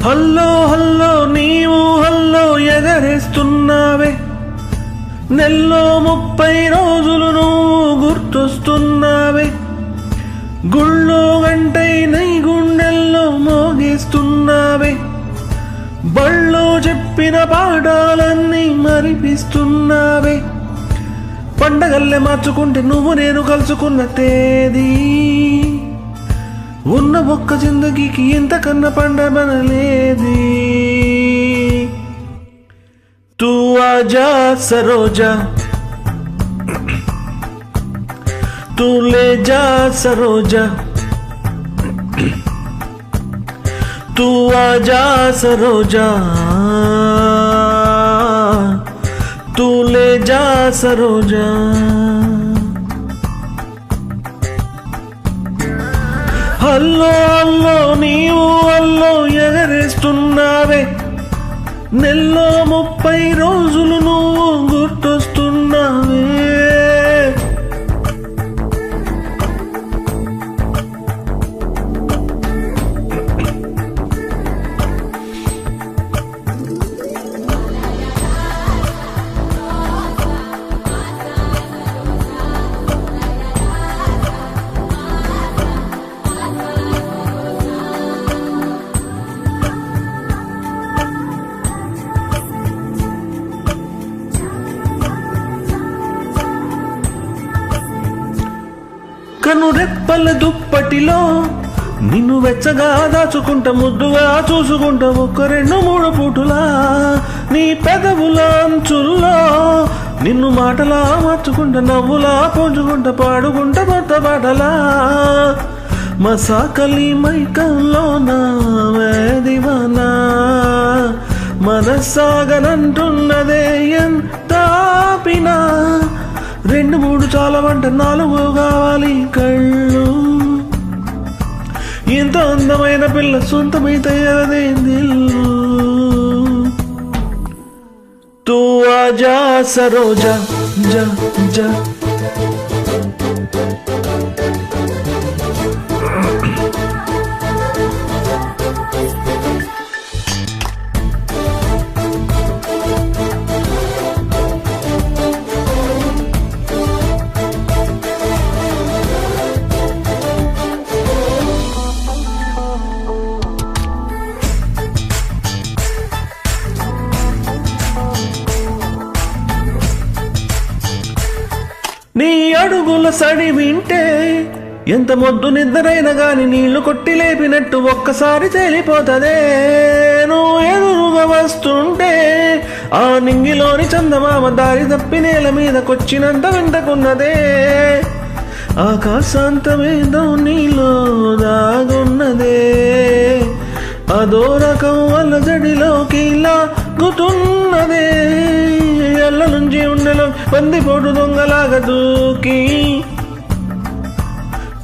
Hello hello నీవు hello ఎగరేస్తున్నావే, నెల్లో 30 రోజులు నువ్వు గుర్తొస్తున్నావే, గుళ్ళో గంటై నై గుండెల్లో మోగిస్తున్నావే, బళ్ళో చెప్పిన పాఠాలన్నీ మరిపిస్తున్నావే, పండగల్లే మార్చుకుంటే నువ్వు నేను కలుసుకున్న తేదీ, ఉన్న ఒక్క జిందగీకి ఇంతకన్నా పండగనలేది. तू आजा सरोजा, तू ले जा सरोजा, तू आजा सरोजा, तू ले जा सरोजा. హల్లో హల్లో నీవు హల్లో ఎగరేస్తున్నావే, నెల్లో 30 రోజులు నువ్వు గుర్తొస్తున్నావే. కను రెప్పల దుప్పటిలో నిన్ను వెచ్చగా దాచుకుంటా, ముద్దుగా చూసుకుంటా, 1 2 3 పూటులా నీ పెదవుల అంచుల్లో నిన్ను మాటలా మార్చుకుంటా, నవ్వులా పోంచుకుంటా, పాడుకుంటా కొత్త పాటలా, మసాకలి మైకంలో నా వేదివానా, మనస్సాగనంటున్నదే ఎంత ఆపినా, 2 3 చాలవంట 4 కావాలి కళ్ళు, ఇంత అందమైన పిల్ల సొంతమైతే ఎవదే దిల్లు. తూ ఆజా సరోజా జా జా, నీ అడుగుల సడి వింటే ఎంత మొద్దు నిద్రైనా గాని నీళ్లు కొట్టి లేపినట్టు ఒక్కసారి తేలిపోతదే, నువ్వు ఎదురుగా వస్తుంటే ఆ నింగిలోని చందమామ దారి తప్పి నేల మీదకొచ్చినంత వెంటకున్నదే, ఆకాశాంతమేదో నీలో దాగున్నదే, అదో రకం అల్లజడిలోకి లాగుతున్నదే, ఎల్ల నుంచి ఉండలో పందిపోటు దొంగలాగా దూకి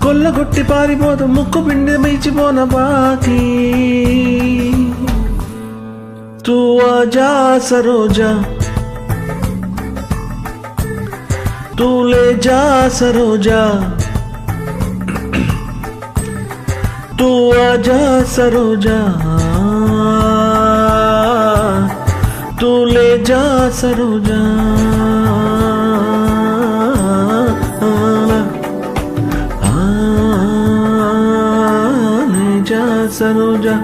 కొల్లగొట్టి పారిపోతా, ముక్కు పిండి మించిపోన బాకి. తూ ఆజా సరోజా, తూ లే జా సరోజా, तू आजा सरोजा, तू ले जा सरोजा, ले जा सरोजा.